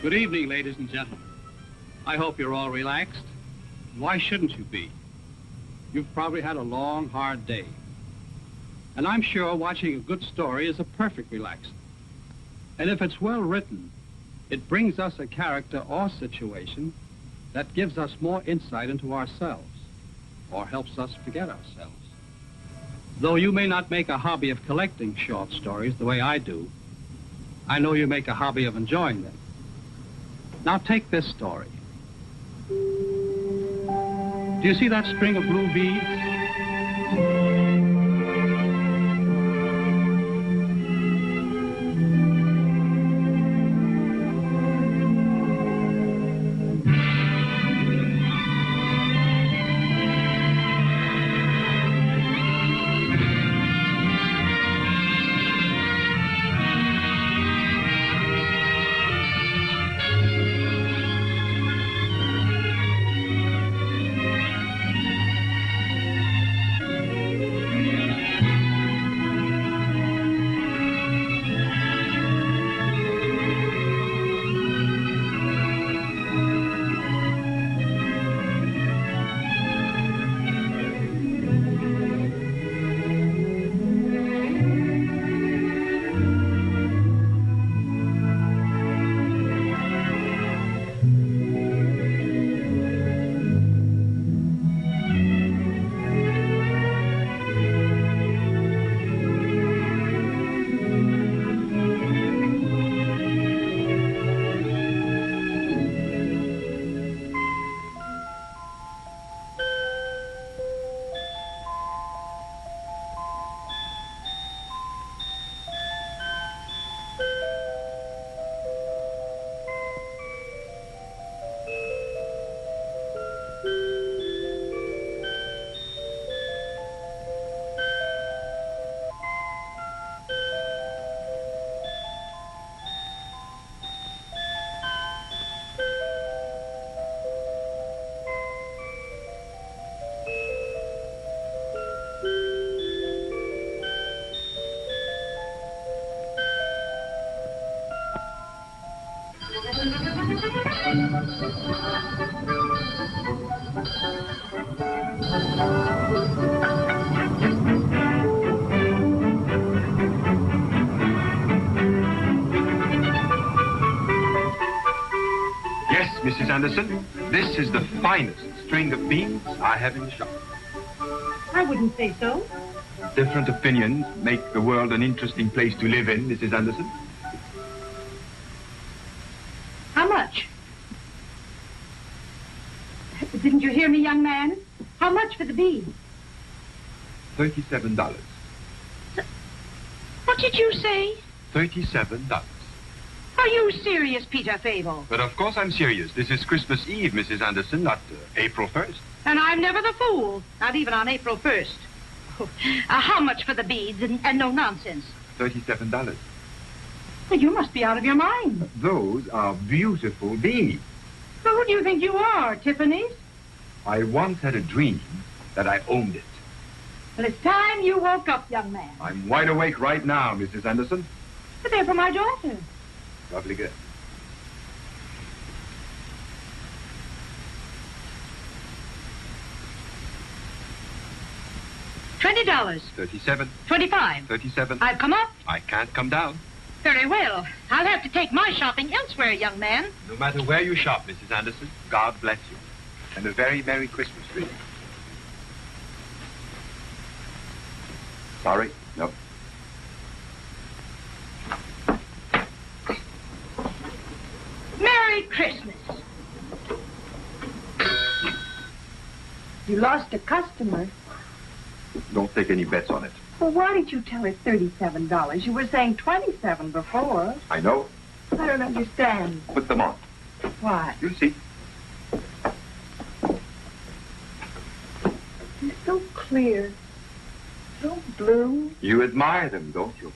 Good evening, ladies and gentlemen. I hope you're all relaxed. Why shouldn't you be? You've probably had a long, hard day. And I'm sure watching a good story is a perfect relaxant. And if it's well written, it brings us a character or situation that gives us more insight into ourselves or helps us forget ourselves. Though you may not make a hobby of collecting short stories the way I do, I know you make a hobby of enjoying them. Now take this story. Do you see that string of blue beads? Yes, Mrs. Anderson, this is the finest string of beans I have in the shop. I wouldn't say so. Different opinions make the world an interesting place to live in, Mrs. Anderson. How much? Didn't you hear me, young man? How much for the beans? $37. What did you say? $37. Are you serious, Peter Fable? But of course I'm serious. This is Christmas Eve, Mrs. Anderson, not April 1st. And I'm never the fool, not even on April 1st. How much for the beads and no nonsense? $37. Well, you must be out of your mind. Those are beautiful beads. Well, who do you think you are, Tiffany's? I once had a dream that I owned it. Well, it's time you woke up, young man. I'm wide awake right now, Mrs. Anderson. But they're for my daughter. Lovely girl. $20. 37. 25. 37. I've come up. I can't come down. Very well. I'll have to take my shopping elsewhere, young man. No matter where you shop, Mrs. Anderson, God bless you. And a very Merry Christmas to you. Sorry? No. Merry Christmas. You lost a customer. Don't take any bets on it. Well, why did you tell her $37? You were saying $27 before. I know. I don't understand. Put them on. Why? You'll see. They're so clear. So blue. You admire them, don't you?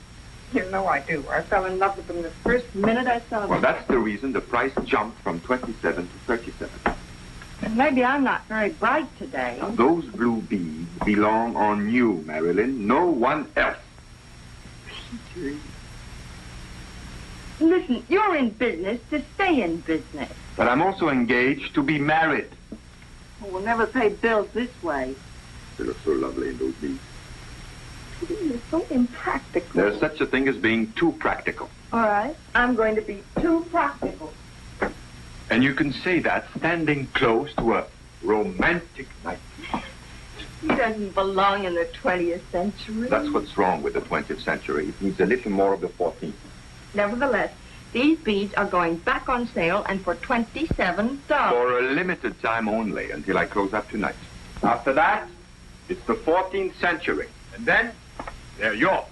You know I do. I fell in love with them the first minute I saw them. Well, that's the reason the price jumped from 27 to 37. And maybe I'm not very bright today. Now, those blue beads belong on you, Marilyn. No one else. Peter. Listen, you're in business to stay in business. But I'm also engaged to be married. We'll never pay bills this way. They look so lovely in those beads. You're so impractical. There's such a thing as being too practical. All right, I'm going to be too practical. And you can say that standing close to a romantic night. He doesn't belong in the 20th century. That's what's wrong with the 20th century. It needs a little more of the 14th. Nevertheless, these beads are going back on sale and for $27. For a limited time only, until I close up tonight. After that, it's the 14th century. And then, they're yours.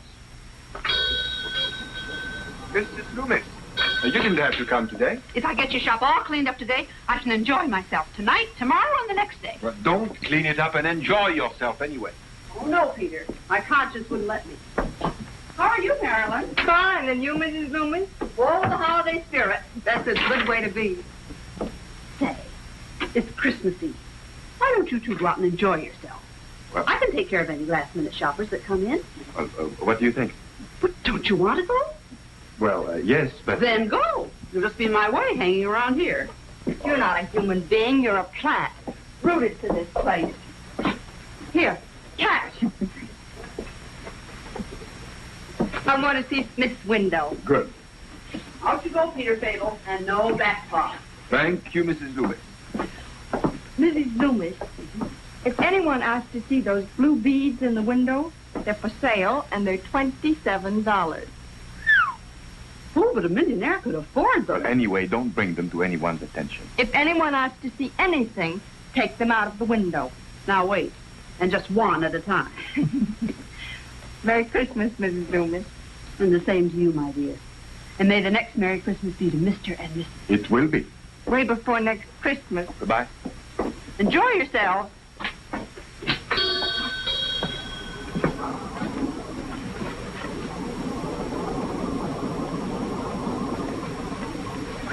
Mrs. Loomis, you didn't have to come today. If I get your shop all cleaned up today, I can enjoy myself tonight, tomorrow, and the next day. Well, don't clean it up and enjoy yourself anyway. Oh, no, Peter. My conscience wouldn't let me. How are you, Marilyn? Fine, and you, Mrs. Loomis? Oh, the holiday spirit. That's a good way to be. Say, it's Christmas Eve. Why don't you two go out and enjoy yourself? Well, I can take care of any last-minute shoppers that come in. What do you think? But don't you want to go? Well, yes, but... Then go. You'll just be in my way hanging around here. You're not a human being, you're a plant. Rooted to this place. Here, cash. I'm going to see Miss Window. Good. Out you go, Peter Fable, and no backtalk. Thank you, Mrs. Loomis. Mrs. Loomis, if anyone asks to see those blue beads in the window, they're for sale and they're $27. Oh, but a millionaire could afford But them. anyway, don't bring them to anyone's attention. If anyone asks to see anything, take them out of the window. Now wait, and just one at a time. Merry Christmas, Mrs. Loomis. And the same to you, my dear. And may the next Merry Christmas be to Mr. and Mrs. It will be. Way before next Christmas. Goodbye. Enjoy yourselves.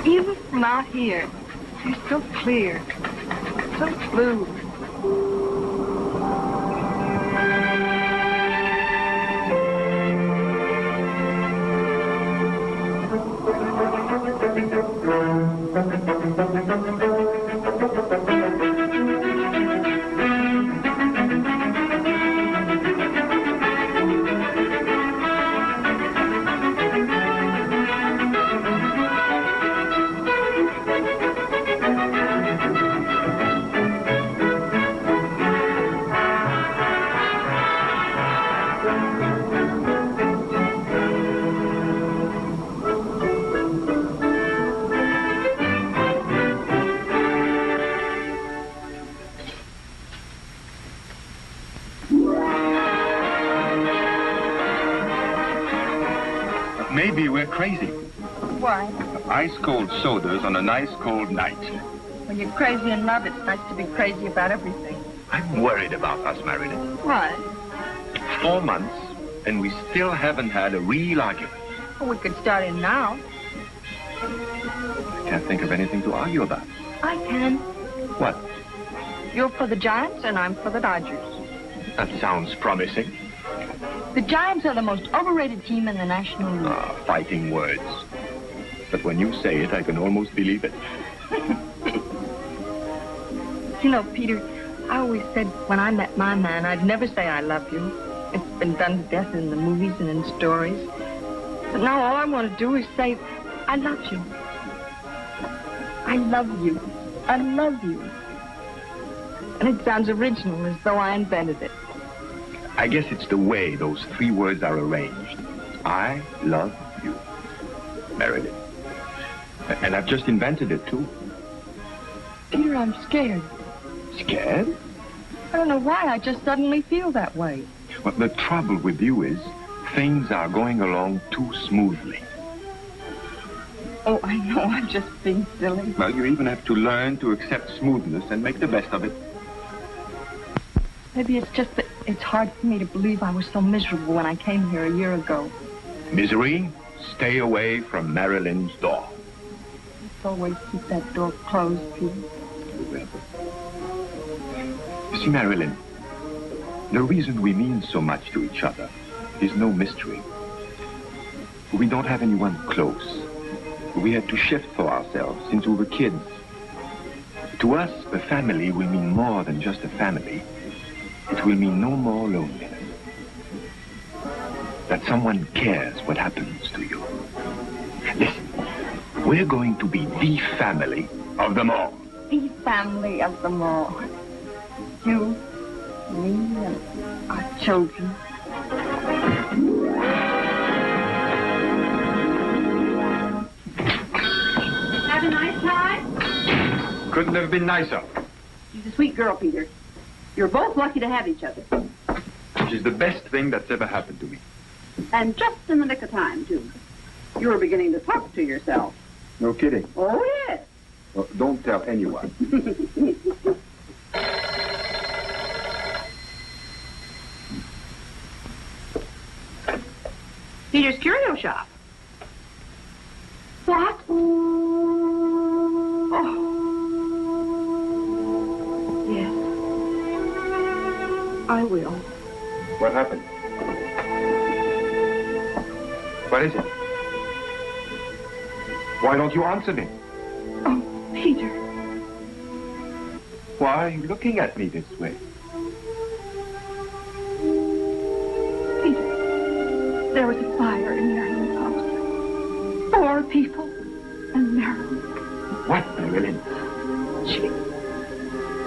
Even from out here, she's so clear, so blue. Maybe we're crazy. Why? Ice cold sodas on a nice cold night. When you're crazy in love, it's nice to be crazy about everything. I'm worried about us, Marilyn. Why? 4 months, and we still haven't had a real argument. Well, we could start in now. I can't think of anything to argue about. I can. What? You're for the Giants and I'm for the Dodgers. That sounds promising. The Giants are the most overrated team in the National League. Fighting words. But when you say it, I can almost believe it. You know, Peter, I always said when I met my man, I'd never say I love you. It's been done to death in the movies and in stories. But now all I want to do is say, I love you. I love you. I love you. And it sounds original, as though I invented it. I guess it's the way those 3 words are arranged. I love you, Marilyn. And I've just invented it, too. Peter, I'm scared. Scared? I don't know why, I just suddenly feel that way. Well, the trouble with you is things are going along too smoothly. Oh, I know, I'm just being silly. Well, you even have to learn to accept smoothness and make the best of it. Maybe it's just that it's hard for me to believe I was so miserable when I came here a year ago. Misery, stay away from Marilyn's door. Let's always keep that door closed, Peter. You see, Marilyn, the reason we mean so much to each other is no mystery. We don't have anyone close, We had to shift for ourselves since we were kids. To us, a family will mean more than just a family. It will mean no more loneliness. That someone cares what happens to you. Listen, we're going to be the family of them all. The family of them all. You, me, and our children. Have a nice time? Couldn't have been nicer. She's a sweet girl, Peter. You're both lucky to have each other. She's the best thing that's ever happened to me. And just in the nick of time, too. You were beginning to talk to yourself. No kidding. Oh, yes. Well, don't tell anyone. Peter's Curio Shop. What? Oh. Yes. I will. What happened? What is it? Why don't you answer me? Oh, Peter. Why are you looking at me this way? Peter, there was a fire in Marilyn's house. 4 people and Marilyn. What, Marilyn?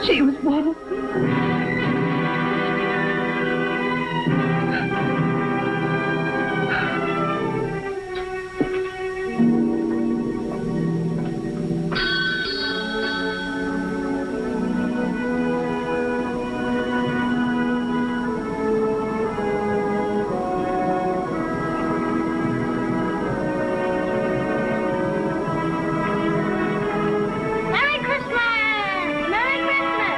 She was one of them. Merry Christmas! Merry Christmas!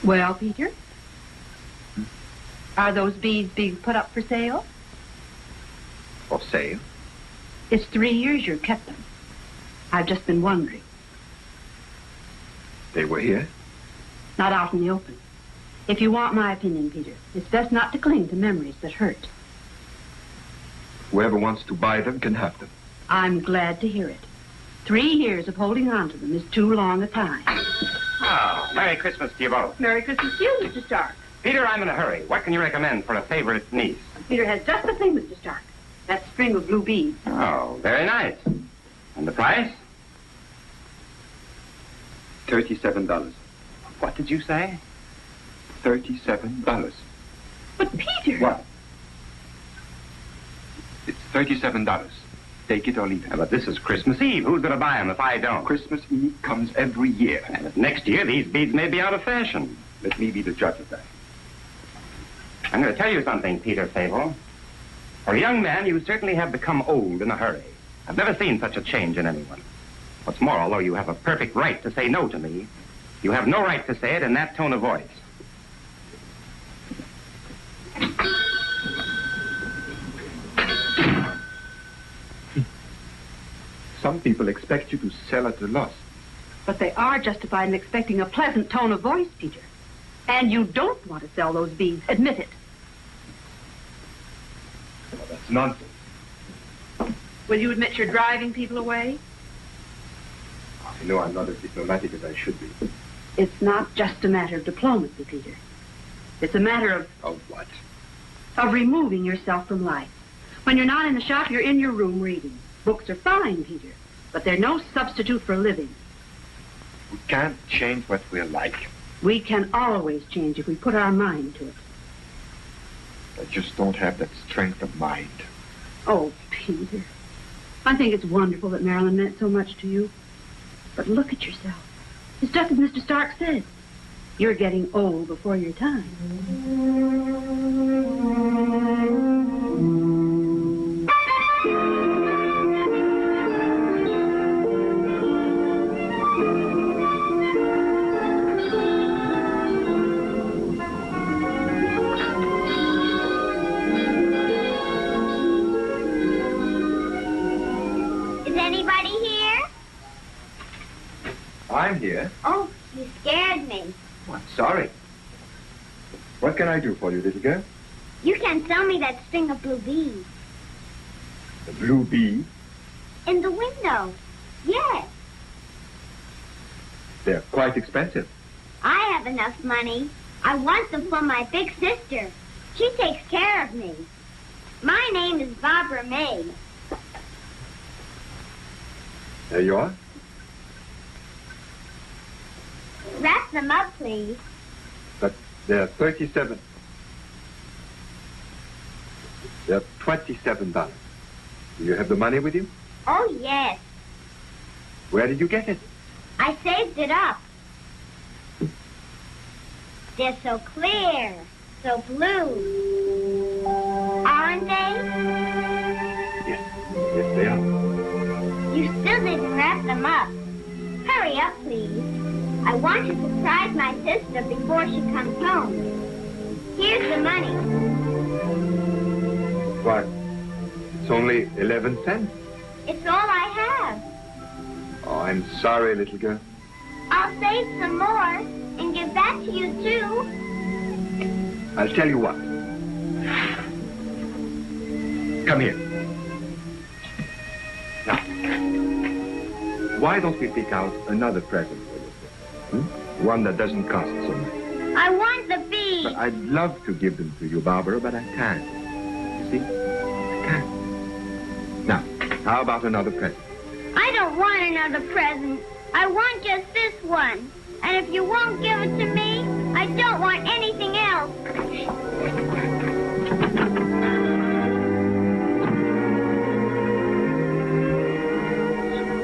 Well, Peter? Are those beads being put up for sale? For sale? It's 3 years you've kept them. I've just been wondering. They were here? Not out in the open. If you want my opinion, Peter, it's best not to cling to memories that hurt. Whoever wants to buy them can have them. I'm glad to hear it. 3 years of holding on to them is too long a time. Oh, Merry Christmas to you both. Merry Christmas to you, Mr. Stark. Peter, I'm in a hurry. What can you recommend for a favorite niece? Peter has just the thing, Mr. Stark. That string of blue beads. Oh, very nice. And the price? $37. What did you say? $37. But, Peter... What? It's $37. Take it or leave it. Yeah, but this is Christmas Eve. Who's going to buy them if I don't? Christmas Eve comes every year. And if next year, these beads may be out of fashion. Let me be the judge of that. I'm going to tell you something, Peter Fable. For a young man, you certainly have become old in a hurry. I've never seen such a change in anyone. What's more, although you have a perfect right to say no to me, you have no right to say it in that tone of voice. Some people expect you to sell at a loss. But they are justified in expecting a pleasant tone of voice, Peter. And you don't want to sell those beads. Admit it. Well, that's nonsense. Will you admit you're driving people away? You know I'm not as diplomatic as I should be. It's not just a matter of diplomacy, Peter. It's a matter of what? removing yourself from life. When you're not in the shop, you're in your room reading. Books are fine, Peter, but they're no substitute for living. We can't change what we're like. We can always change if we put our mind to it. I just don't have that strength of mind. Oh, Peter. I think it's wonderful that Marilyn meant so much to you. But look at yourself. It's just as Mr. Stark said. You're getting old before your time. Is anybody here? I'm here. Oh, you scared me. Oh, I'm sorry. What can I do for you, little girl? You can sell me that string of blue beads. The blue bee. In the window. Yes. They're quite expensive. I have enough money. I want them for my big sister. She takes care of me. My name is Barbara May. There you are. Wrap them up, please. But they're 37. They're $27. Do you have the money with you? Oh, yes. Where did you get it? I saved it up. They're so clear, so blue. Aren't they? Yes. Yes, they are. You still didn't wrap them up. Hurry up, please. I want to surprise my sister before she comes home. Here's the money. What? It's only 11 cents. It's all I have. Oh, I'm sorry, little girl. I'll save some more and give that to you, too. I'll tell you what. Come here. Now, why don't we pick out another present for you? One that doesn't cost so much. I want the beads. But I'd love to give them to you, Barbara, but I can't. You see? I can't. Now, how about another present? I don't want another present. I want just this one. And if you won't give it to me, I don't want anything else. So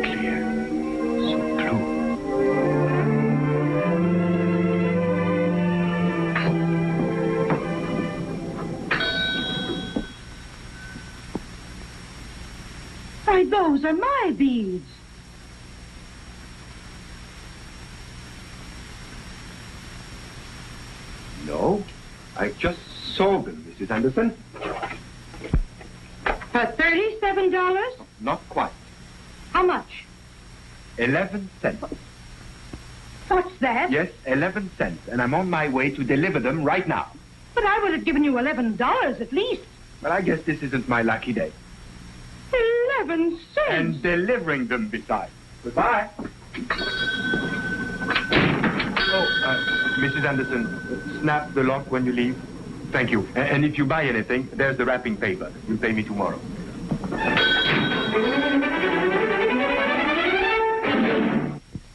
clear. So blue. Why, those are my beads. No, I just sold them, Mrs. Anderson. For $37? Not quite. How much? 11 cents. What's that? Yes, 11 cents. And I'm on my way to deliver them right now. But I would have given you $11 at least. But I guess this isn't my lucky day. 11 cents. And delivering them besides. Goodbye. Mrs. Anderson, snap the lock when you leave. Thank you. And if you buy anything, there's the wrapping paper. You'll pay me tomorrow.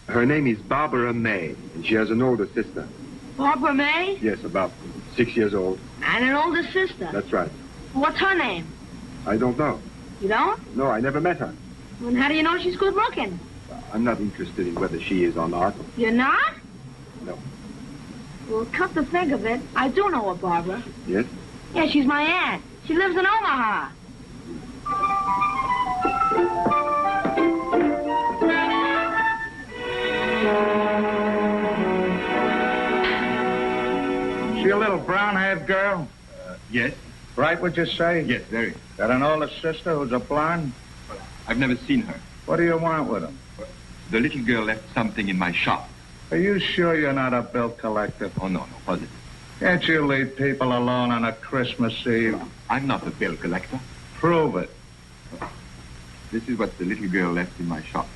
Her name is Barbara May, and she has an older sister. Barbara May? Yes, about 6 years old. And an older sister. That's right. What's her name? I don't know. You don't? No, I never met her. Then how do you know she's good looking? I'm not interested in whether she is or not. You're not? No. Well, come to think of it, I do know her, Barbara. Yes? Yeah, she's my aunt. She lives in Omaha. She a little brown-haired girl? Yes. Right, would you say? Yes, very. Got an older sister who's a blonde? I've never seen her. What do you want with her? The little girl left something in my shop. Are you sure you're not a bill collector? Oh, no, positive. Can't you leave people alone on a Christmas Eve? I'm not a bill collector. Prove it. This is what the little girl left in my shop.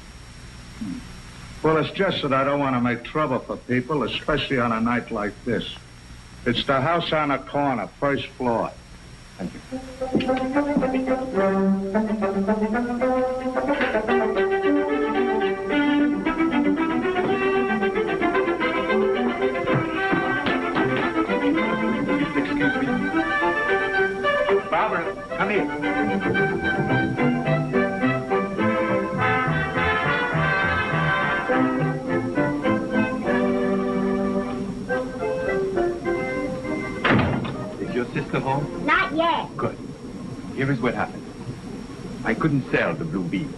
Well, it's just that I don't want to make trouble for people, especially on a night like this. It's the house on the corner, first floor. Thank you. Excuse me. Barbara, come here. Is your sister home? Not yet. Good. Here is what happened. I couldn't sell the blue beans.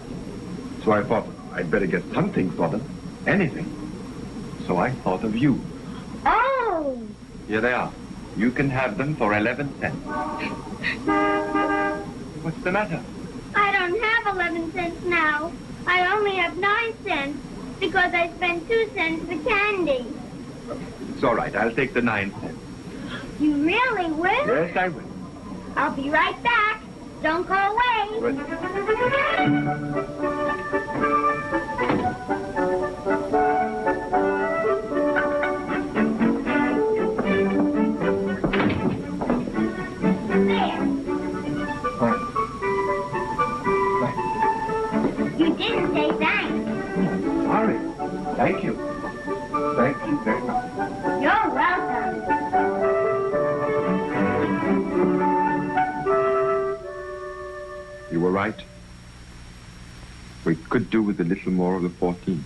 So I thought I'd better get something for them. Anything. So I thought of you. Oh! Here they are. You can have them for 11 cents. What's the matter? I don't have 11 cents now. I only have 9 cents because I spent 2 cents for candy. It's all right. I'll take the 9 cents. You really will? Yes, I will. I'll be right back. Don't go away. There. You didn't say thanks. Sorry. Thank you. Thank you very much. You're welcome. You were right. We could do with a little more of the 14.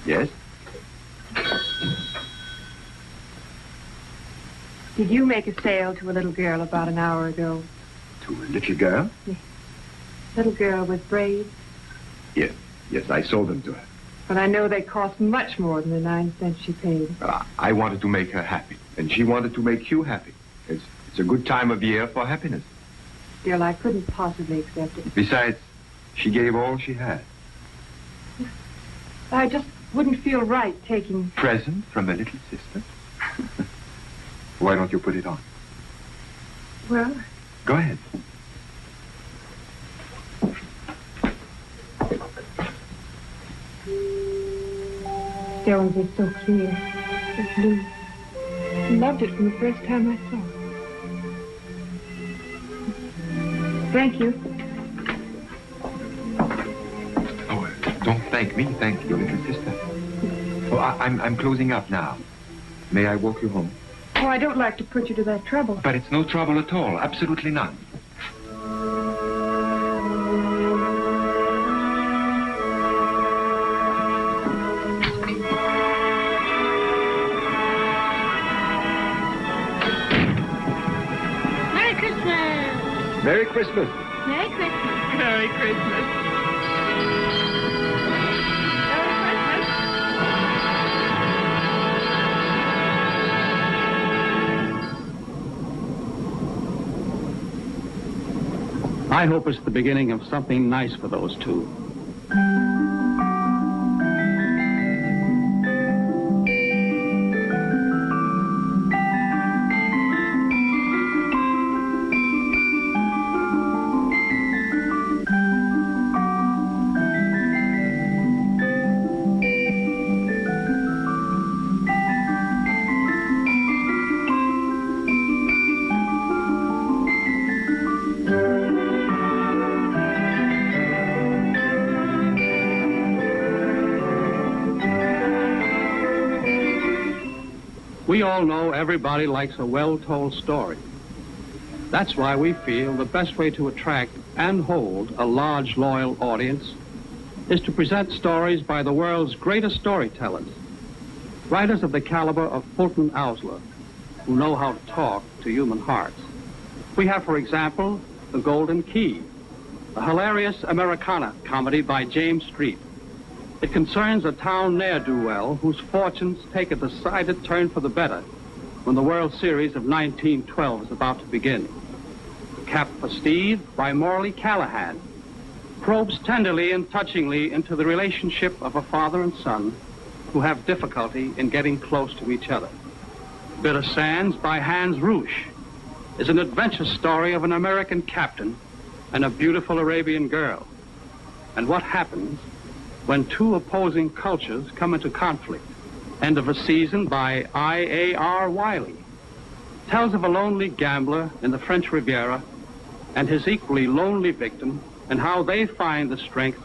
Yes? Did you make a sale to a little girl about an hour ago? To a little girl? Little girl with braids? Yes. Yes, I sold them to her. But I know they cost much more than the 9 cents she paid. I wanted to make her happy, and she wanted to make you happy. It's a good time of year for happiness. Still, I couldn't possibly accept it. Besides, she gave all she had. I just wouldn't feel right taking... Present from a little sister? Why don't you put it on? Well, Go ahead. stones are so clear, so blue. I loved it from the first time I saw it. Thank you. Oh, don't thank me. Thank your little sister. Oh, I'm closing up now. May I walk you home? Oh, I don't like to put you to that trouble. But it's no trouble at all. Absolutely none. Merry Christmas. Merry Christmas. Merry Christmas. Merry Christmas. I hope it's the beginning of something nice for those two. We all know everybody likes a well-told story. That's why we feel the best way to attract and hold a large, loyal audience is to present stories by the world's greatest storytellers, writers of the caliber of Fulton Oursler, who know how to talk to human hearts. We have, for example, The Golden Key, a hilarious Americana comedy by James Street. It concerns a town ne'er-do-well whose fortunes take a decided turn for the better when the World Series of 1912 is about to begin. Cap for Steve by Morley Callahan probes tenderly and touchingly into the relationship of a father and son who have difficulty in getting close to each other. Bitter Sands by Hans Roosh is an adventure story of an American captain and a beautiful Arabian girl, and what happens when two opposing cultures come into conflict. End of a Season by I.A.R. Wiley tells of a lonely gambler in the French Riviera and his equally lonely victim and how they find the strength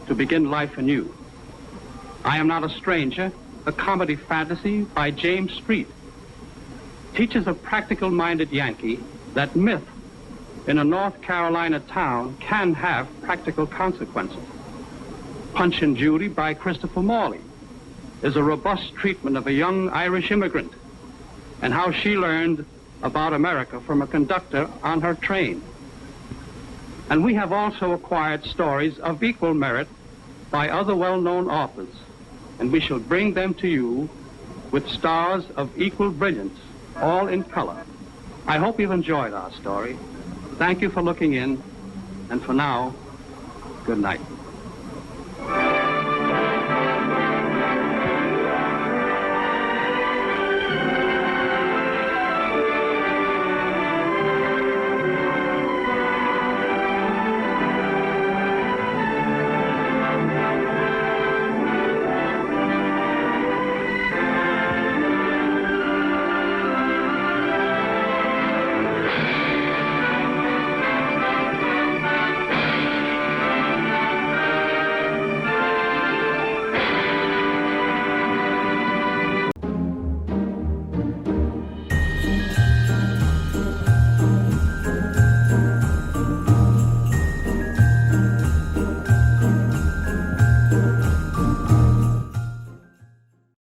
to begin life anew. I Am Not a Stranger, a comedy fantasy by James Street, teaches a practical-minded Yankee that myth in a North Carolina town can have practical consequences. Punch and Judy by Christopher Morley is a robust treatment of a young Irish immigrant and how she learned about America from a conductor on her train. And we have also acquired stories of equal merit by other well-known authors, and we shall bring them to you with stars of equal brilliance, all in color. I hope you've enjoyed our story. Thank you for looking in, and for now, good night.